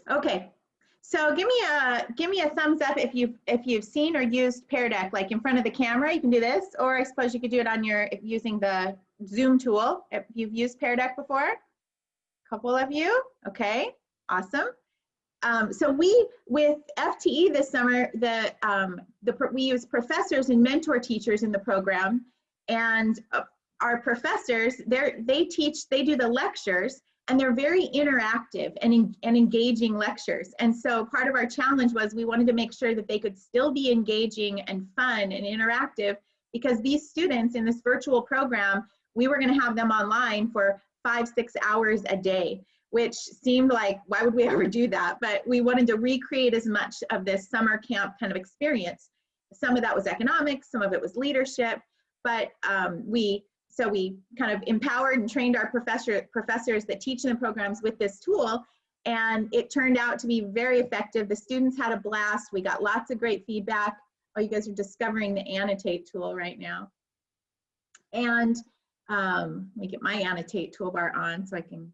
Okay, so give me a thumbs up if you've seen or used Pear Deck, like in front of the camera. You can do this, or I suppose you could do it on your using the Zoom tool. If you've used Pear Deck before, a couple of you. Okay, awesome. So with FTE this summer, we use professors and mentor teachers in the program, and our professors, they do the lectures, and they're very interactive and engaging lectures. And so part of our challenge was we wanted to make sure that they could still be engaging and fun and interactive, because these students in this virtual program, we were going to have them online for 5-6 hours a day, which seemed like, why would we ever do that? But we wanted to recreate as much of this summer camp kind of experience. Some of that was economics, some of it was leadership, but we kind of empowered and trained our professors that teach in the programs with this tool, and it turned out to be very effective. The students had a blast. We got lots of great feedback. Oh, you guys are discovering the annotate tool right now. And let me get my annotate toolbar on so I can.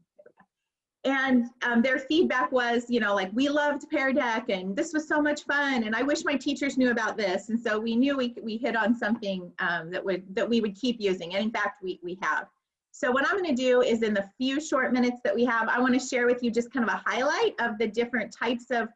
And their feedback was, you know, like, we loved Pear Deck and this was so much fun, and I wish my teachers knew about this. And so we knew we hit on something that we would keep using, and in fact we have. So what I'm going to do is, in the few short minutes that we have, I want to share with you just kind of a highlight of the different types of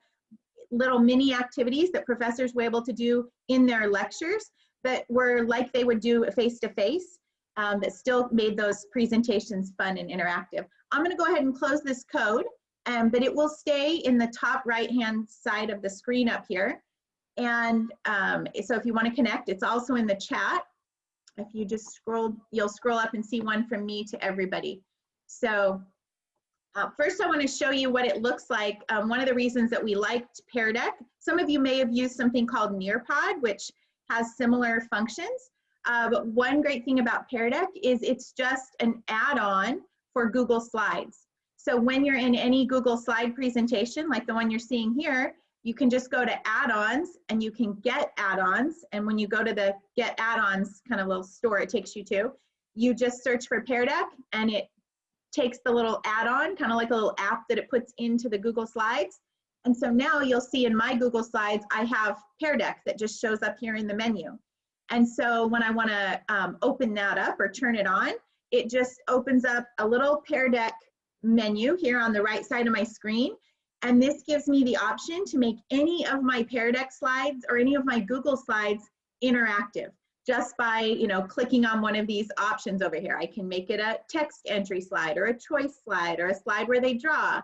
little mini activities that professors were able to do in their lectures that were like they would do face-to-face, that still made those presentations fun and interactive. I'm going to go ahead and close this code, but it will stay in the top right-hand side of the screen up here. And so if you want to connect, it's also in the chat. If you just scroll, you'll scroll up and see one from me to everybody. So first I want to show you what it looks like. One of the reasons that we liked Pear Deck, some of you may have used something called Nearpod, which has similar functions. But one great thing about Pear Deck is it's just an add-on for Google Slides. So when you're in any Google slide presentation, like the one you're seeing here, you can just go to add-ons and you can get add-ons. And when you go to the get add-ons kind of little store it takes you to, you just search for Pear Deck and it takes the little add-on, kind of like a little app that it puts into the Google Slides. And so now you'll see in my Google Slides, I have Pear Deck that just shows up here in the menu. And so when I want to open that up or turn it on, it just opens up a little Pear Deck menu here on the right side of my screen. And this gives me the option to make any of my Pear Deck slides or any of my Google Slides interactive, just by, you know, clicking on one of these options over here. I can make it a text entry slide or a choice slide or a slide where they draw.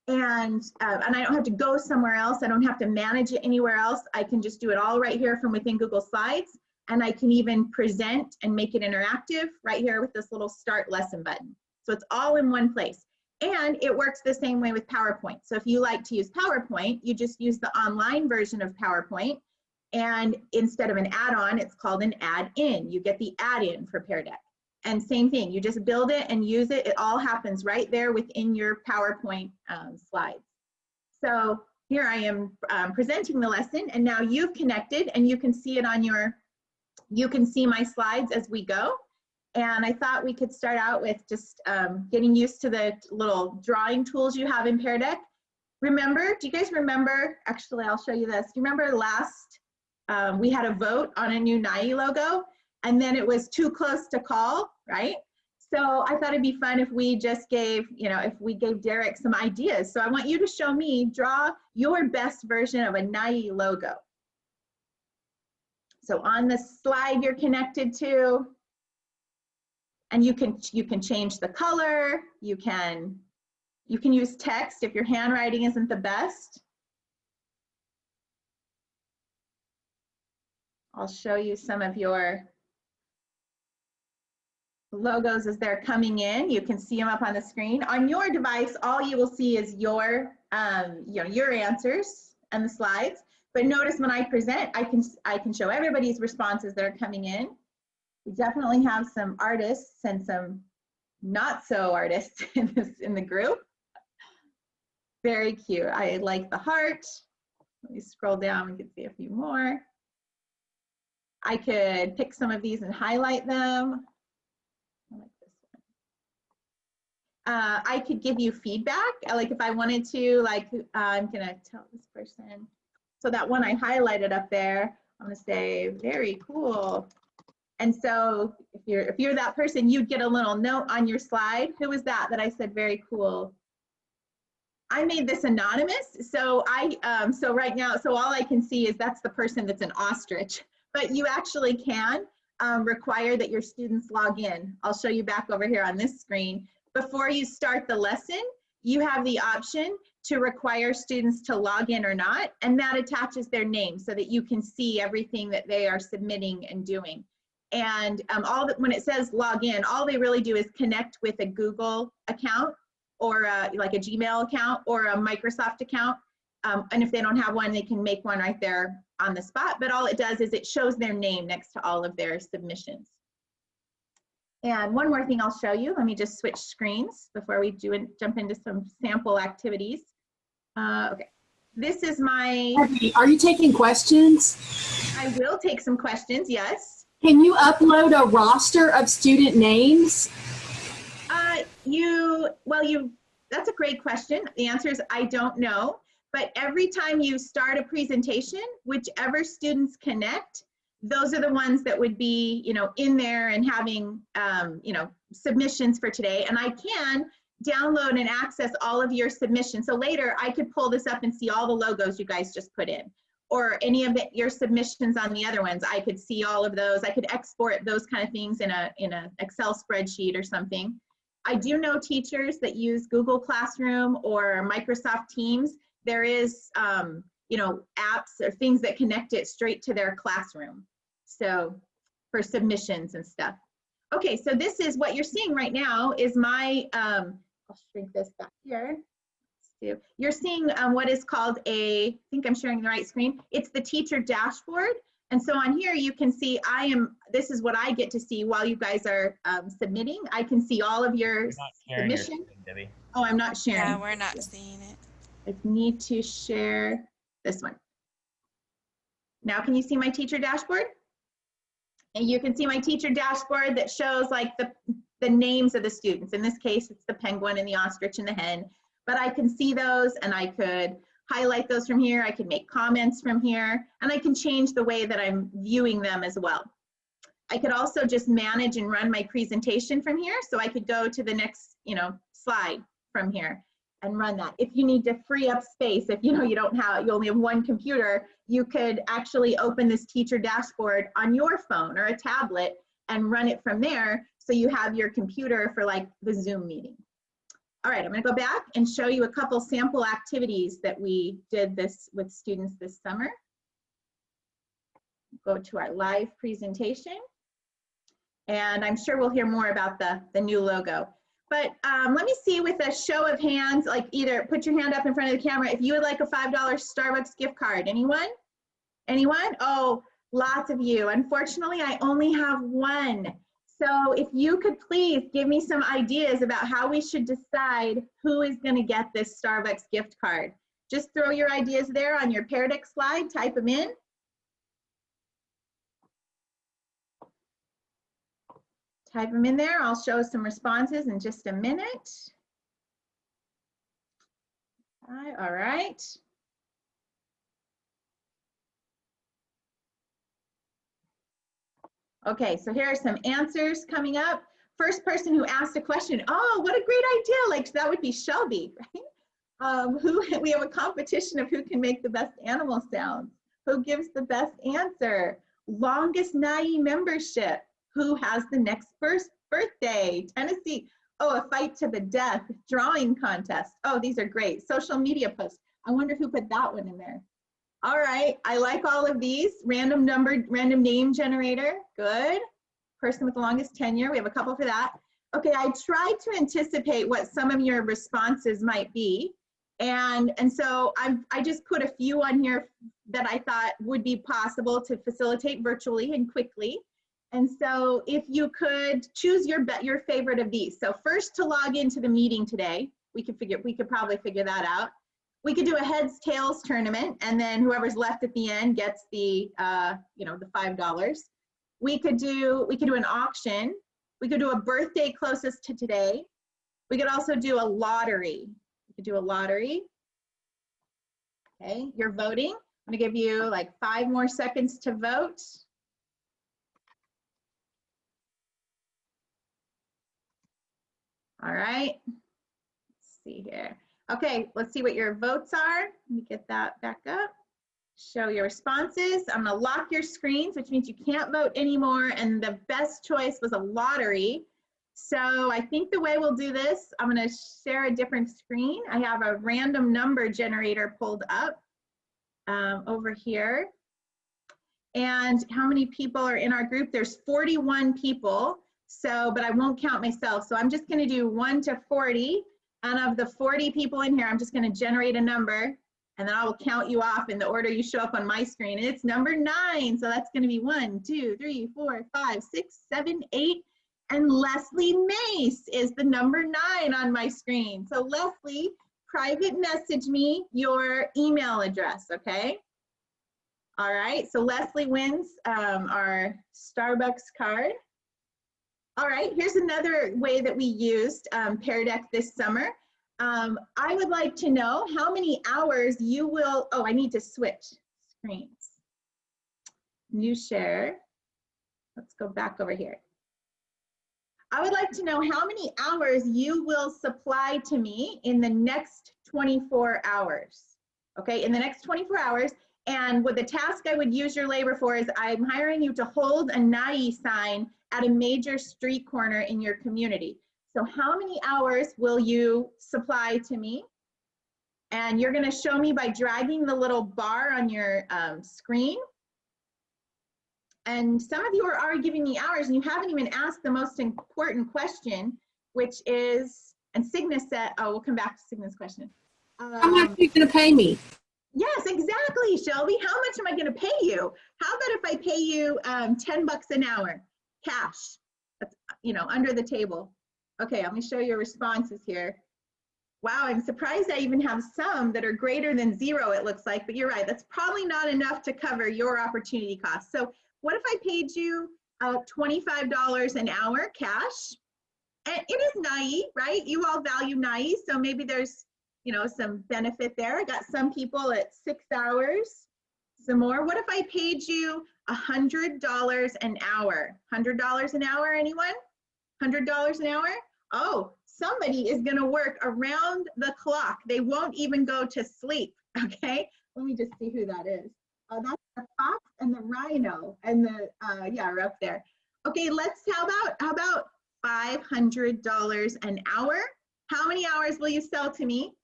And I don't have to go somewhere else. I don't have to manage it anywhere else. I can just do it all right here from within Google Slides. And I can even present and make it interactive right here with this little start lesson button. So it's all in one place. And it works the same way with PowerPoint. So if you like to use PowerPoint, you just use the online version of PowerPoint. And instead of an add-on, it's called an add-in. You get the add-in for Pear Deck. And same thing, you just build it and use it. It all happens right there within your PowerPoint slides. So here I am presenting the lesson, and now you've connected and you can see it on your, you can see my slides as we go. And I thought we could start out with just getting used to the little drawing tools you have in Pear Deck. Remember, do you guys remember, actually I'll show you this. Do you remember last, we had a vote on a new NAEE logo, and then it was too close to call, right? So I thought it'd be fun if we just gave, you know, if we gave Derek some ideas. So I want you to show me, draw your best version of a NAEE logo. So on the slide you're connected to, and you can change the color, you can use text if your handwriting isn't the best. I'll show you some of your logos as they're coming in. You can see them up on the screen. On your device, all you will see is your, you know, your answers and the slides. But notice when I present, I can show everybody's responses that are coming in. We definitely have some artists and some not so artists in the group. Very cute. I like the heart. Let me scroll down, we can see a few more. I could pick some of these and highlight them. I like this I could give you feedback. Like if I wanted to, like I'm gonna tell this person. So that one I highlighted up there, I'm gonna say, very cool. And so if you're that person, you'd get a little note on your slide. Who was that I said very cool? I made this anonymous. So so right now, so all I can see is that's the person that's an ostrich, but you actually can require that your students log in. I'll show you back over here on this screen. Before you start the lesson, you have the option to require students to log in or not, and that attaches their name so that you can see everything that they are submitting and doing. And when it says log in, all they really do is connect with a Google account or like a Gmail account or a Microsoft account. And if they don't have one, they can make one right there on the spot. But all it does is it shows their name next to all of their submissions. And one more thing I'll show you. Let me just switch screens before we jump into some sample activities. Okay, this is my... Are you taking questions? I will take some questions, yes. Can you upload a roster of student names? That's a great question. The answer is I don't know. But every time you start a presentation, whichever students connect, those are the ones that would be, in there and having, submissions for today. And I can download and access all of your submissions. So later I could pull this up and see all the logos you guys just put in, or any of your submissions on the other ones. I could see all of those. I could export those kind of things in a Excel spreadsheet or something. I do know teachers that use Google Classroom or Microsoft Teams. There is, apps or things that connect it straight to their classroom. So for submissions and stuff. Okay, so this is what you're seeing right now is my, I'll shrink this back here. You're seeing what is called I think I'm sharing the right screen. It's the teacher dashboard. And so on here, you can see this is what I get to see while you guys are submitting. I can see all of your submissions. Oh, I'm not sharing. Yeah, we're not seeing it. I need to share this one. Now, can you see my teacher dashboard? And you can see my teacher dashboard that shows like the names of the students. In this case, it's the penguin and the ostrich and the hen. But I can see those and I could highlight those from here. I could make comments from here, and I can change the way that I'm viewing them as well. I could also just manage and run my presentation from here. So I could go to the next, slide from here and run that. If you need to free up space, if you only have one computer, you could actually open this teacher dashboard on your phone or a tablet and run it from there. So you have your computer for like the Zoom meeting. All right, I'm gonna go back and show you a couple sample activities that we did this with students this summer. Go to our live presentation. And I'm sure we'll hear more about the new logo. But let me see with a show of hands, like either put your hand up in front of the camera if you would like a $5 Starbucks gift card. Anyone? Anyone? Oh, lots of you. Unfortunately, I only have one. So if you could please give me some ideas about how we should decide who is going to get this Starbucks gift card. Just throw your ideas there on your Pear Deck slide, type them in. Type them in there. I'll show some responses in just a minute. All right. Okay, so here are some answers coming up. First person who asked a question, oh, what a great idea. Like that would be Shelby, right? We have a competition of who can make the best animal sounds. Who gives the best answer? Longest NAEE membership. Who has the next birthday? Tennessee. Oh, a fight to the death. Drawing contest. Oh, these are great. Social media posts. I wonder who put that one in there. All right, I like all of these. Random name generator, good. Person with the longest tenure, we have a couple for that. Okay, I tried to anticipate what some of your responses might be. And so I just put a few on here that I thought would be possible to facilitate virtually and quickly. And so if you could choose your favorite of these. So first to log into the meeting today, we could probably figure that out. We could do a heads tails tournament, and then whoever's left at the end gets the the $5. We could do an auction. We could do a birthday closest to today, We could also do a lottery. You could do a lottery. Okay, you're voting. I'm gonna give you like 5 more seconds to vote. All right, let's see here. Okay, let's see what your votes are. Let me get that back up. Show your responses. I'm gonna lock your screens, which means you can't vote anymore, and the best choice was a lottery. So I think the way we'll do this, I'm gonna share a different screen. I have a random number generator pulled up over here. And how many people are in our group? There's 41 people, so, but I won't count myself. So I'm just gonna do 1 to 40. And of the 40 people in here, I'm just gonna generate a number, and then I will count you off in the order you show up on my screen. And it's number 9, so that's gonna be 1, 2, 3, 4, 5, 6, 7, 8. And Leslie Mace is the number 9 on my screen. So Leslie, private message me your email address, okay? All right, so Leslie wins our Starbucks card. All right, here's another way that we used Pear Deck this summer. I would like to know how many hours you will, oh, I need to switch screens. New share. Let's go back over here. I would like to know how many hours you will supply to me in the next 24 hours. Okay, in the next 24 hours. And what the task I would use your labor for is I'm hiring you to hold a NAEE sign at a major street corner in your community. So how many hours will you supply to me? And you're gonna show me by dragging the little bar on your screen. And some of you are giving me hours and you haven't even asked the most important question, which is, and Signa said, oh, we'll come back to Signa's question. How much are you going to pay me? Yes, exactly, Shelby. How much am I going to pay you? How about if I pay you 10 bucks an hour, cash? That's, you know, under the table. Okay, let me show your responses here. Wow, I'm surprised I even have some that are greater than 0, it looks like, but you're right. That's probably not enough to cover your opportunity costs. So what if I paid you $25 an hour cash? And it is NAEE, right? You all value NAEE, so maybe there's, you know, some benefit there. I got some people at 6 hours, some more. What if I paid you $100 an hour? $100 an hour, anyone? $100 an hour? Oh, somebody is gonna work around the clock. They won't even go to sleep, okay? Let me just see who that is. That's the fox and the rhino and the, yeah, are up there. Okay, let's, how about $500 an hour? How many hours will you sell to me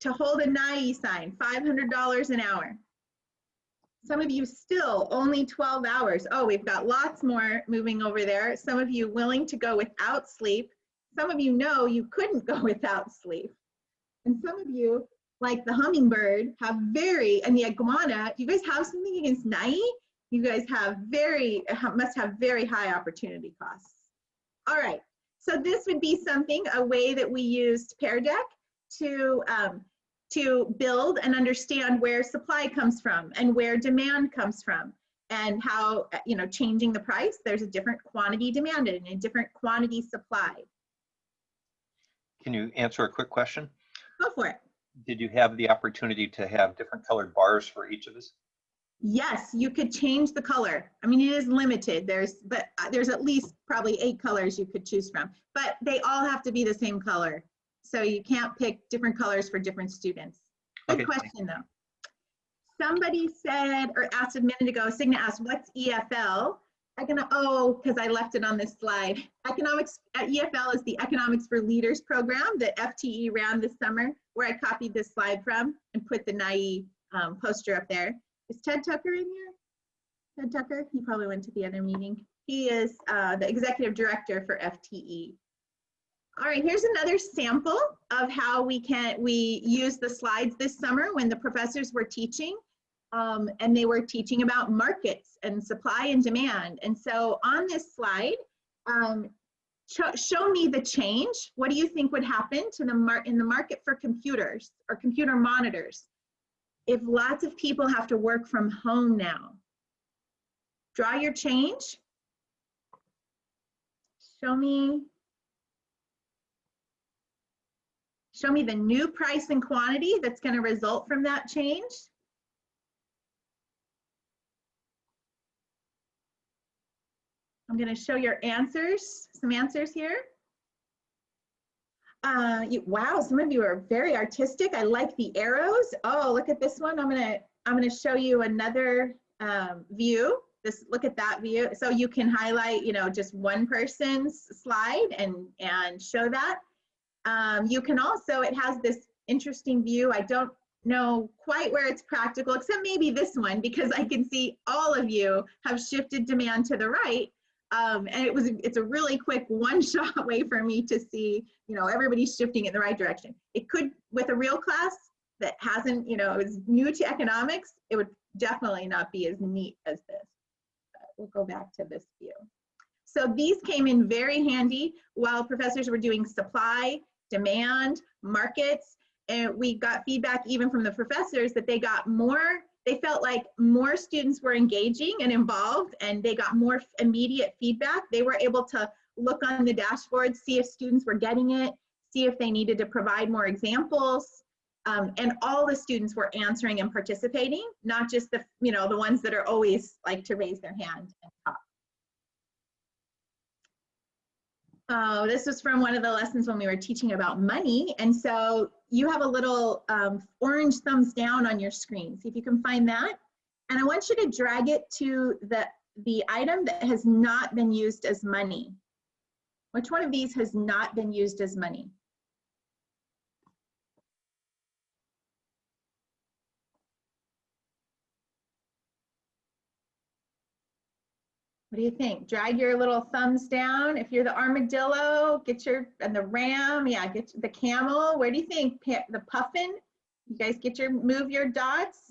to hold a NAEE sign? $500 an hour. Some of you still only 12 hours. Oh, we've got lots more moving over there. Some of you willing to go without sleep. Some of you know you couldn't go without sleep. And some of you, like the hummingbird, have and the iguana, do you guys have something against NAEE? You guys have must have very high opportunity costs. All right, so this would be something, a way that we used Pear Deck to build and understand where supply comes from and where demand comes from, and how, you know, changing the price, there's a different quantity demanded and a different quantity supplied. Can you answer a quick question? Go for it. Did you have the opportunity to have different colored bars for each of us? Yes, you could change the color. I mean, it is limited. But there's at least probably 8 colors you could choose from, but they all have to be the same color. So you can't pick different colors for different students. Good question though. Somebody said, or asked a minute ago, Signa asked, what's EFL? Oh, because I left it on this slide. EFL is the Economics for Leaders program that FTE ran this summer, where I copied this slide from and put the NAEE poster up there. Is Ted Tucker in here? Ted Tucker, he probably went to the other meeting. He is the executive director for FTE. All right, here's another sample of how we use the slides this summer when the professors were teaching, and they were teaching about markets and supply and demand. And so on this slide, show me the change. What do you think would happen to in the market for computers or computer monitors if lots of people have to work from home now? Draw your change. Show me Show me the new price and quantity that's going to result from that change. I'm going to show your answers, some answers here. Wow, some of you are very artistic. I like the arrows. Oh, look at this one. I'm gonna show you another view. Look at that view. So you can highlight, you know, just one person's slide and show that. You can also, it has this interesting view. I don't know quite where it's practical, except maybe this one, because I can see all of you have shifted demand to the right. And it's a really quick one-shot way for me to see, you know, everybody's shifting in the right direction. It could, with a real class that hasn't, you know, is new to economics, it would definitely not be as neat as this. But we'll go back to this view. So these came in very handy while professors were doing supply, demand, markets, and we got feedback even from the professors that they got more. They felt like more students were engaging and involved, and they got more immediate feedback. They were able to look on the dashboard, see if students were getting it, see if they needed to provide more examples, and all the students were answering and participating, not just the, you know, the ones that are always like to raise their hand and talk. Oh, this was from one of the lessons when we were teaching about money. And so you have a little orange thumbs down on your screen. See if you can find that. And I want you to drag it to the item that has not been used as money. Which one of these has not been used as money? What do you think? Drag your little thumbs down. If you're the armadillo, and the ram, yeah, get the camel. Where do you think? The puffin? You guys move your dots.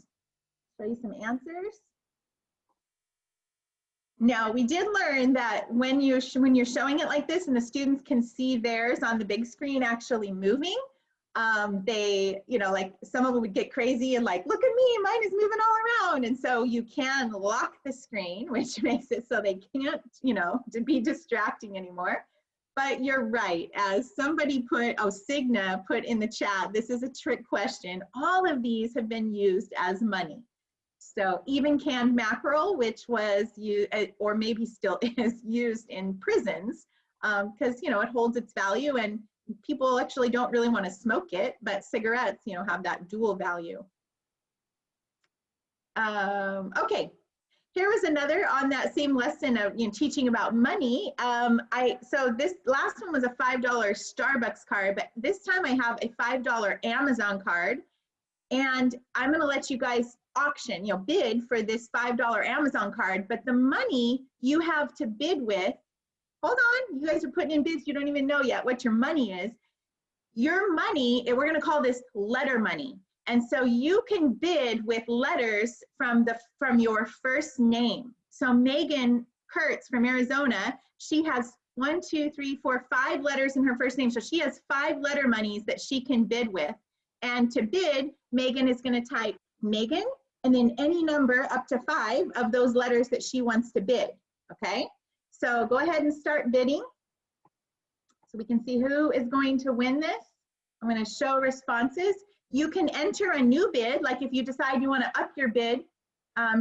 Show you some answers. Now, we did learn that when you're showing it like this and the students can see theirs on the big screen actually moving, they, you know, like some of them would get crazy and like, look at me, mine is moving all around. And so you can lock the screen, which makes it so they can't, you know, to be distracting anymore. But you're right, as somebody Signa put in the chat, this is a trick question. All of these have been used as money. So even canned mackerel, which was used, or maybe still is used in prisons, because, you know, it holds its value and people actually don't really want to smoke it, but cigarettes, you know, have that dual value. Okay, here was another on that same lesson of, you know, teaching about money. So this last one was a $5 Starbucks card, but this time I have a $5 Amazon card, and I'm going to let you guys auction, you know, bid for this $5 Amazon card, but the money you have to bid with, hold on, you guys are putting in bids, you don't even know yet what your money is. Your money, we're going to call this letter money. And so you can bid with letters from your first name. So Megan Kurtz from Arizona, she has 1, 2, 3, 4, 5 letters in her first name. So she has 5 letter monies that she can bid with. And to bid, Megan is going to type Megan and then any number up to 5 of those letters that she wants to bid. Okay, so go ahead and start bidding so we can see who is going to win this. I'm going to show responses. You can enter a new bid, like if you decide you want to up your bid,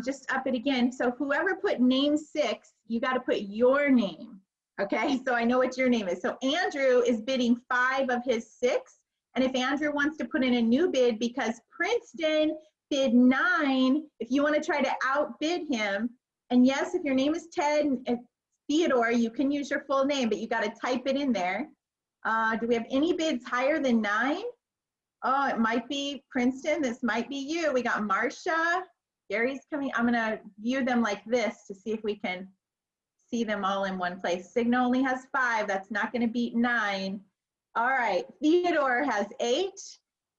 just up it again. So whoever put name 6, you got to put your name. Okay, so I know what your name is. So Andrew is bidding 5 of his 6. And if Andrew wants to put in a new bid because Princeton bid 9, if you want to try to outbid him, and yes, if your name is Ted and Theodore, you can use your full name, but you got to type it in there. Do we have any bids higher than 9? Oh, it might be Princeton. This might be you. We got Marcia. Gary's coming. I'm going to view them like this to see if we can see them all in one place. Signa only has 5. That's not going to beat 9. All right. Theodore has 8,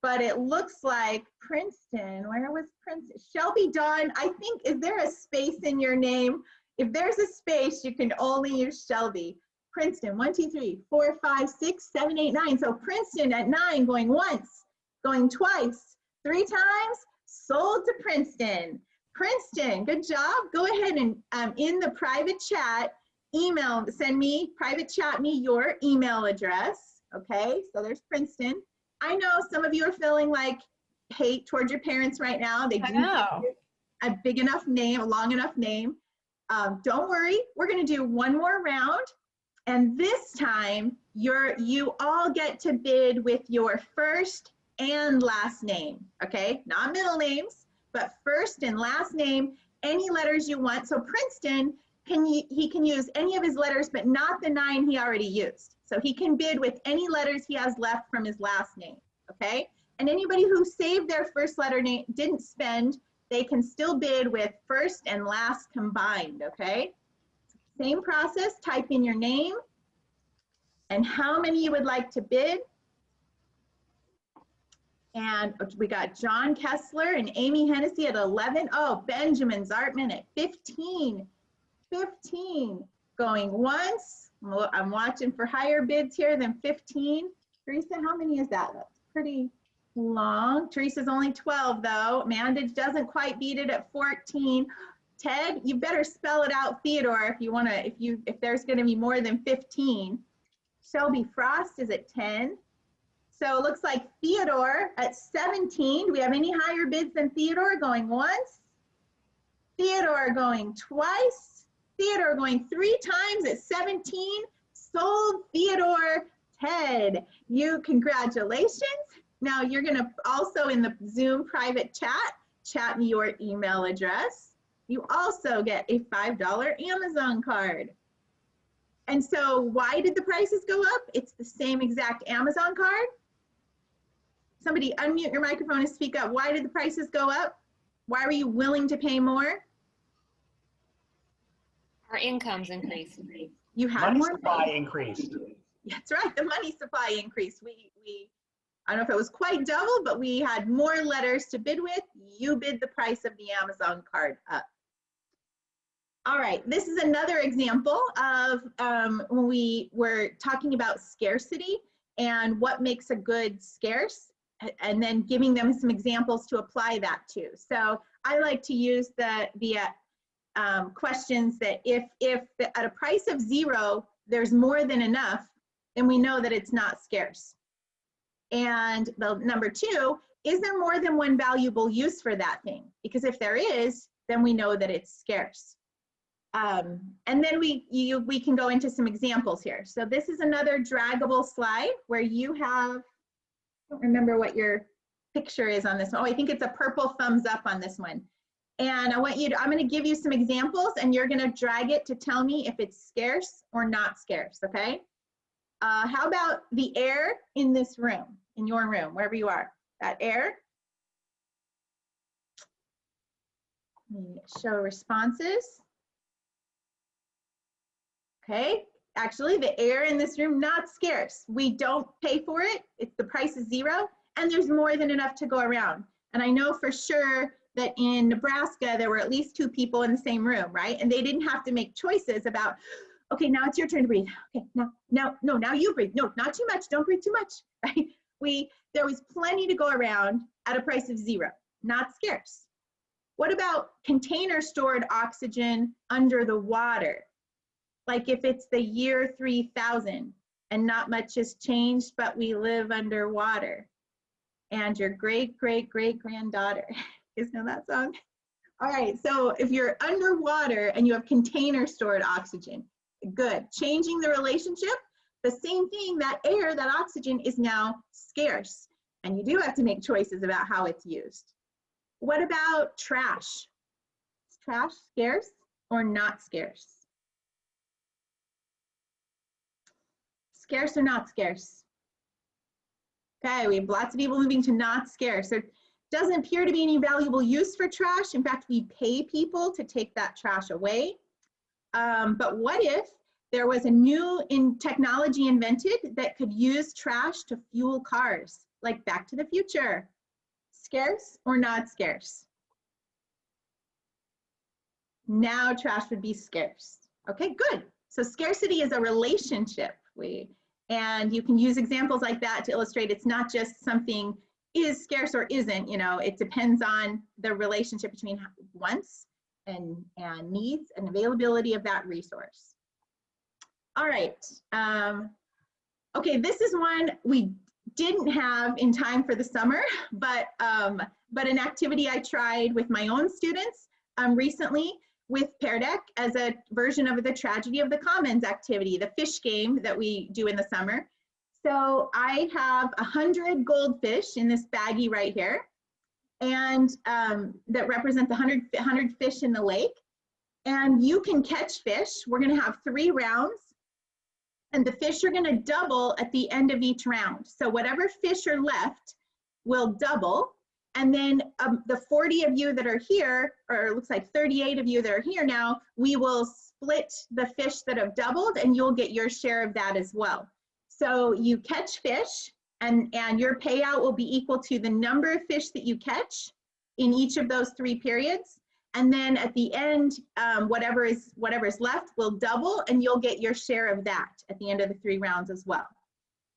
but it looks like Princeton. Where was Princeton? Shelby Dawn. I think, is there a space in your name? If there's a space, you can only use Shelby. Princeton, 1, 2, 3, 4, 5, 6, 7, 8, 9. So Princeton at 9, going once, going twice, 3 times, sold to Princeton. Princeton, good job. Go ahead and in the private chat, private chat me your email address. Okay, so there's Princeton. I know some of you are feeling like hate towards your parents right now. They didn't give you a big enough name, a long enough name. Don't worry, we're gonna do one more round. And this time, you all get to bid with your first and last name, okay? Not middle names, but first and last name, any letters you want. So Princeton, he can use any of his letters, but not the 9 he already used. So he can bid with any letters he has left from his last name, okay? And anybody who saved their first letter name, didn't spend, they can still bid with first and last combined, okay? Same process, type in your name and how many you would like to bid. And we got John Kessler and Amy Hennessy at 11. Oh, Benjamin Zartman at 15. 15. Going once. I'm watching for higher bids here than 15. Teresa, how many is that? That's pretty long. Teresa's only 12 though. Amanda doesn't quite beat it at 14. Ted, you better spell it out, Theodore, if you want to, if there's going to be more than 15. Shelby Frost is at 10. So it looks like Theodore at 17. Do we have any higher bids than Theodore? Going once. Theodore going twice. Theodore going 3 times at 17. Sold Theodore. Ted, congratulations. Now you're going to also in the Zoom private chat me your email address. You also get a $5 Amazon card. And so why did the prices go up? It's the same exact Amazon card. Somebody unmute your microphone and speak up. Why did the prices go up? Why were you willing to pay more? Our incomes increased. You had Money more supply increased. That's right, the money supply increased. I don't know if it was quite double, but we had more letters to bid with. You bid the price of the Amazon card up. All right, this is another example of when we were talking about scarcity and what makes a good scarce, and then giving them some examples to apply that to. So I like to use the questions that if at a price of 0, there's more than enough, then we know that it's not scarce. And the number 2, is there more than one valuable use for that thing? Because if there is, then we know that it's scarce. And then we can go into some examples here. So this is another draggable slide where you have, I don't remember what your picture is on this one. Oh, I think it's a purple thumbs up on this one. And I want you to, I'm going to give you some examples and you're going to drag it to tell me if it's scarce or not scarce, okay? How about the air in this room, in your room, wherever you are? That air. Let me show responses. Okay, actually the air in this room, not scarce. We don't pay for it. The price is 0 and there's more than enough to go around. And I know for sure that in Nebraska, there were at least 2 people in the same room, right? And they didn't have to make choices about, okay, now it's your turn to breathe. Okay, now you breathe. No, not too much, don't breathe too much, right? There was plenty to go around at a price of 0, not scarce. What about container stored oxygen under the water? Like if it's the year 3000 and not much has changed, but we live underwater. And your great-great-great-granddaughter. You guys know that song? All right, so if you're underwater and you have container stored oxygen, good. Changing the relationship, the same thing, that air, that oxygen is now scarce. And you do have to make choices about how it's used. What about trash? Is trash scarce or not scarce? Scarce or not scarce? Okay, we have lots of people moving to not scarce. There doesn't appear to be any valuable use for trash. In fact, we pay people to take that trash away. But what if there was a new technology invented that could use trash to fuel cars, like Back to the Future? Scarce or not scarce? Now trash would be scarce. Okay, good. So scarcity is a relationship. And you can use examples like that to illustrate it's not just something is scarce or isn't, it depends on the relationship between wants and needs and availability of that resource. All right. Okay, this is one we didn't have in time for the summer, but an activity I tried with my own students recently with Pear Deck as a version of the Tragedy of the Commons activity, the fish game that we do in the summer. So I have 100 goldfish in this baggie right here, and that represent the 100 fish in the lake. And you can catch fish. We're gonna have 3 rounds, and the fish are gonna double at the end of each round. So whatever fish are left will double. And then the 40 of you that are here, or it looks like 38 of you that are here now, we will split the fish that have doubled, and you'll get your share of that as well. So you catch fish, and your payout will be equal to the number of fish that you catch in each of those 3 periods. And then at the end, whatever is left will double, and you'll get your share of that at the end of the 3 rounds as well.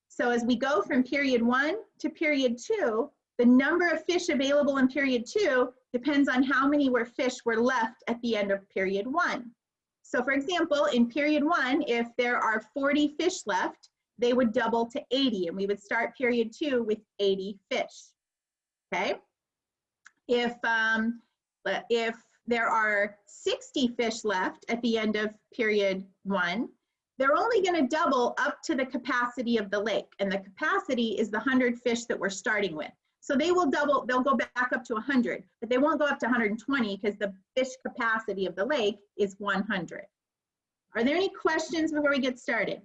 So as we go from period 1 to period 2, the number of fish available in period 2 depends on how many fish were left at the end of period 1. So for example, in period 1, if there are 40 fish left, they would double to 80, and we would start period 2 with 80 fish, okay? If there are 60 fish left at the end of period 1, they're only gonna double up to the capacity of the lake, and the capacity is the 100 fish that we're starting with. So they will double, they'll go back up to 100, but they won't go up to 120 because the fish capacity of the lake is 100. Are there any questions before we get started?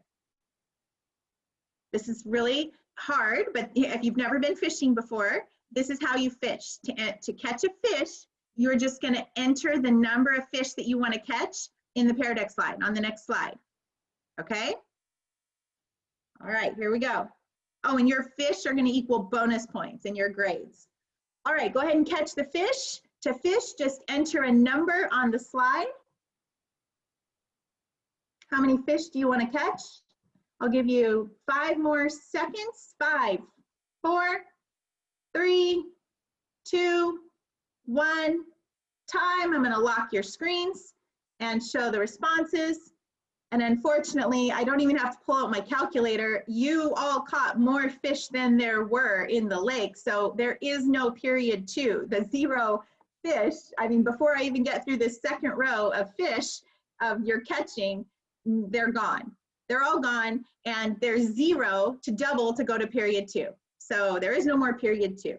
This is really hard, but if you've never been fishing before, this is how you fish. To catch a fish, you're just gonna enter the number of fish that you wanna catch in the Pear Deck slide, on the next slide, okay? All right, here we go. Oh, and your fish are gonna equal bonus points in your grades. All right, go ahead and catch the fish. To fish, just enter a number on the slide. How many fish do you wanna catch? I'll give you 5 more seconds. 5, 4, 3, 2, 1. Time. I'm gonna lock your screens and show the responses. And unfortunately, I don't even have to pull out my calculator. You all caught more fish than there were in the lake. So there is no period 2. The 0 fish, I mean, before I even get through this second row of fish of your catching, they're gone. They're all gone, and there's 0 to double to go to period 2. So there is no more period 2.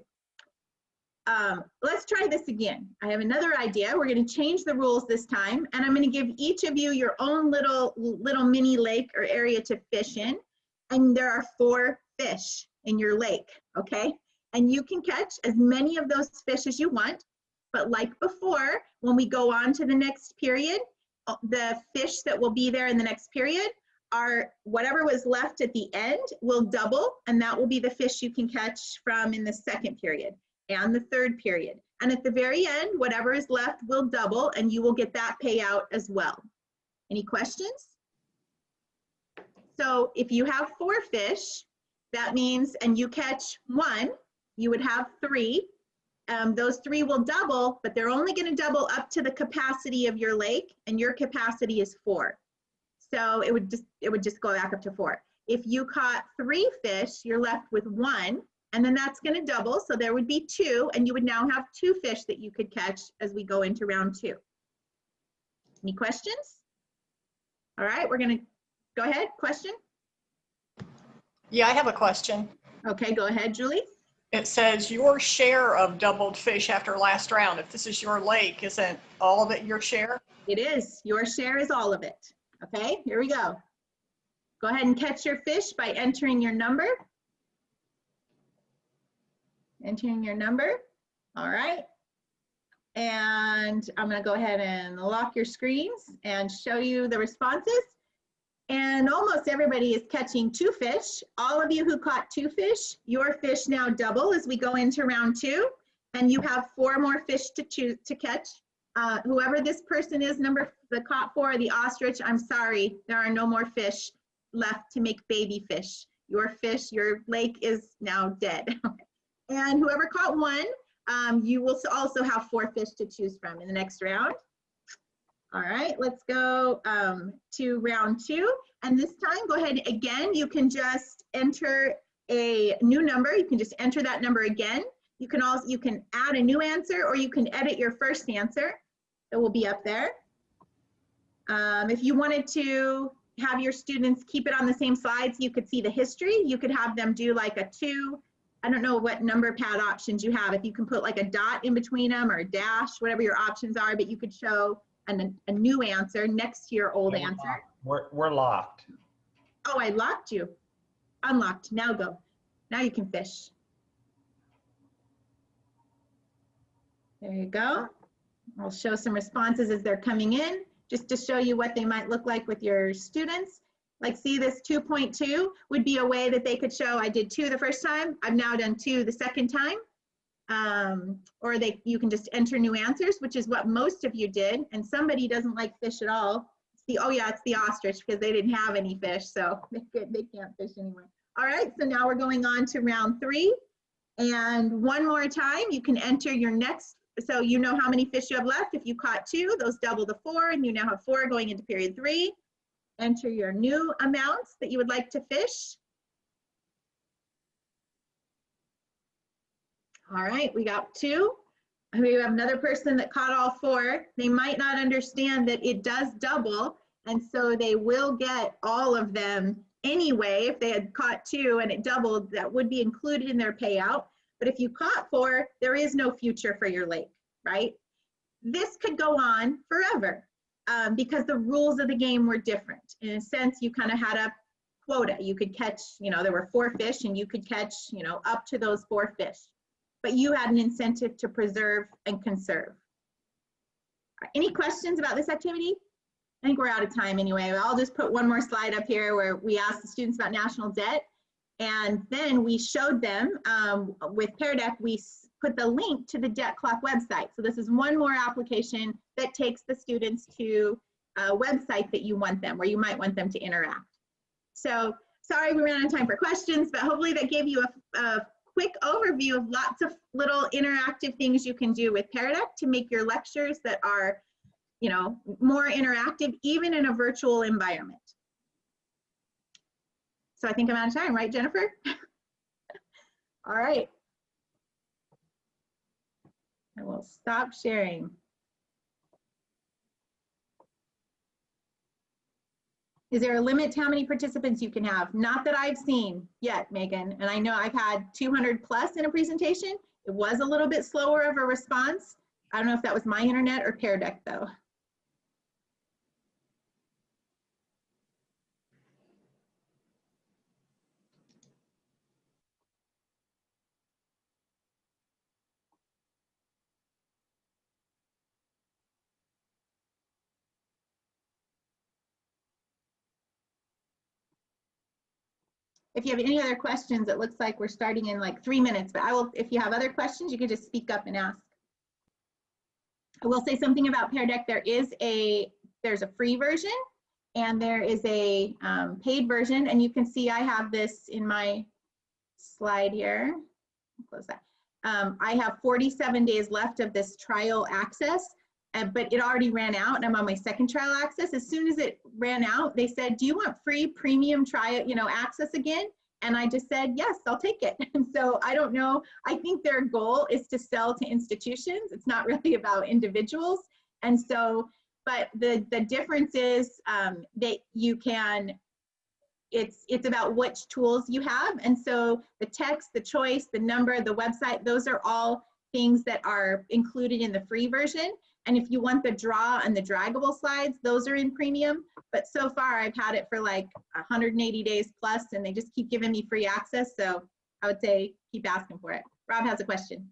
Let's try this again. I have another idea. We're going to change the rules this time, and I'm going to give each of you your own little mini lake or area to fish in. And there are 4 fish in your lake, okay? And you can catch as many of those fish as you want. But like before, when we go on to the next period, the fish that will be there in the next period are whatever was left at the end will double, and that will be the fish you can catch from in the second period and the third period. And at the very end, whatever is left will double, and you will get that payout as well. Any questions? So if you have 4 fish, that means, and you catch 1, you would have 3. Those 3 will double, but they're only going to double up to the capacity of your lake, and your capacity is 4. So it would just go back up to 4. If you caught 3 fish, you're left with 1, and then that's going to double, so there would be 2, and you would now have 2 fish that you could catch as we go into round 2. Any questions? All right, we're going to go ahead. Question? Yeah, I have a question. Okay, go ahead, Julie. It says your share of doubled fish after last round. If this is your lake, isn't all of it your share? It is. Your share is all of it. Okay, here we go. Go ahead and catch your fish by entering your number. Entering your number. All right. And I'm going to go ahead and lock your screens and show you the responses. And almost everybody is catching 2 fish. All of you who caught 2 fish, your fish now double as we go into round 2, and you have 4 more fish to catch. Whoever this person is, the caught 4, the ostrich, I'm sorry, there are no more fish left to make baby fish. Your fish, your lake is now dead. And whoever caught 1, you will also have 4 fish to choose from in the next round. All right, let's go to round 2. And this time, go ahead again, you can just enter a new number. You can just enter that number again. You can add a new answer, or you can edit your first answer. It will be up there. If you wanted to have your students keep it on the same slides, you could see the history. You could have them do like a 2, I don't know what number pad options you have. If you can put like a dot in between them or a dash, whatever your options are, but you could show a new answer next to your old answer. We're locked. Oh, I locked you. Unlocked. Now go. Now you can fish. There you go. I'll show some responses as they're coming in, just to show you what they might look like with your students. Like, see, this 2.2 would be a way that they could show I did 2 the first time, I've now done 2 the second time. Or you can just enter new answers, which is what most of you did. And somebody doesn't like fish at all. Oh yeah, it's the ostrich, because they didn't have any fish, so they can't fish anymore. All right, so now we're going on to round 3. And one more time, you can enter your next, so you know how many fish you have left. If you caught 2, those double the 4, and you now have 4 going into period 3. Enter your new amounts that you would like to fish. All right, we got 2. We have another person that caught all 4. They might not understand that it does double, and so they will get all of them anyway. If they had caught 2 and it doubled, that would be included in their payout. But if you caught 4, there is no future for your lake, right? This could go on forever because the rules of the game were different. In a sense, you kind of had a quota. You could catch, there were 4 fish, and you could catch, up to those 4 fish. But you had an incentive to preserve and conserve. Any questions about this activity? I think we're out of time anyway. I'll just put one more slide up here where we asked the students about national debt. And then we showed them with Pear Deck, we put the link to the Debt Clock website. So this is one more application that takes the students to a website that you want them, where you might want them to interact. So sorry we ran out of time for questions, but hopefully that gave you a quick overview of lots of little interactive things you can do with Pear Deck to make your lectures that are, more interactive, even in a virtual environment. So I think I'm out of time, right, Jennifer? All right. I will stop sharing. Is there a limit to how many participants you can have? Not that I've seen yet, Megan. And I know I've had 200 plus in a presentation. It was a little bit slower of a response. I don't know if that was my internet or Pear Deck though. If you have any other questions, it looks like we're starting in like 3 minutes, but if you have other questions, you can just speak up and ask. I will say something about Pear Deck. There's a free version and there is a paid version, and you can see I have this in my slide here. Close that. I have 47 days left of this trial access, but it already ran out and I'm on my second trial access. As soon as it ran out, they said, do you want free premium trial, access again? And I just said, yes, I'll take it. And so I don't know, I think their goal is to sell to institutions. It's not really about individuals. And so, but the difference is that you can, it's about which tools you have. And so the text, the choice, the number, the website, those are all things that are included in the free version. And if you want the draw and the draggable slides, those are in premium. But so far I've had it for like 180 days plus, and they just keep giving me free access. So I would say keep asking for it. Rob has a question.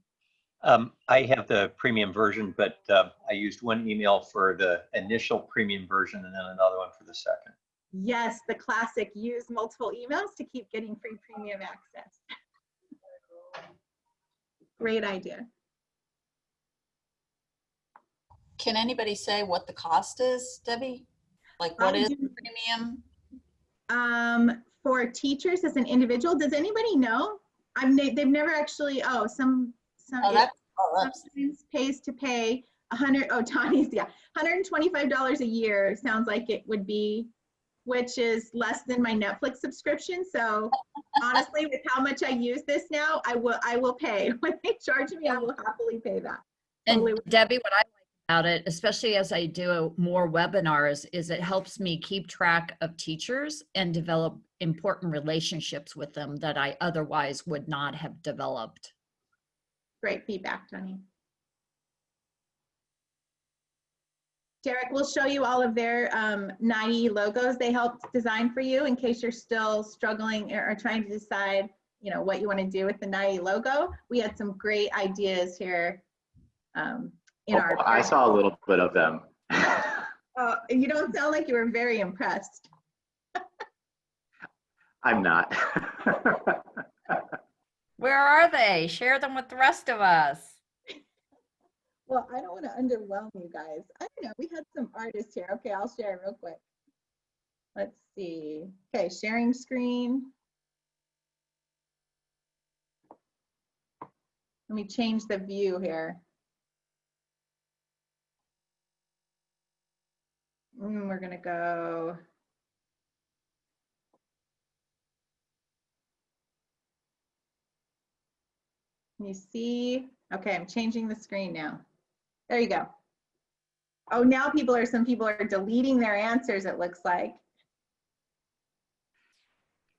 I have the premium version, but I used one email for the initial premium version and then another one for the second. Yes, the classic, use multiple emails to keep getting free premium access. Great idea. Can anybody say what the cost is, Debbie? Like what is the premium? For teachers as an individual, does anybody know? They've never actually, some pays to pay $125 a year. Sounds like it would be which is less than my Netflix subscription. So honestly, with how much I use this now, I will pay. When they charge me, I will happily pay that. And Totally. Debbie, what I like about it, especially as I do more webinars, is it helps me keep track of teachers and develop important relationships with them that I otherwise would not have developed. Great feedback, Tony. Derek, we'll show you all of their NAEE logos they helped design for you in case you're still struggling or trying to decide, you know, what you want to do with the NAEE logo. We had some great ideas here in our. I saw a little bit of them. You don't sound like you were very impressed. I'm not. Where are they? Share them with the rest of us. Well, I don't want to underwhelm you guys. I don't know. We had some artists here. Okay, I'll share real quick. Let's see. Okay, sharing screen. Let me change the view here. We're going to go. Can you see? Okay, I'm changing the screen now. There you go. Oh, now some people are deleting their answers, it looks like.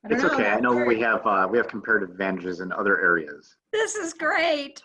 I don't It's know. okay. I know we have comparative advantages in other areas. This is great.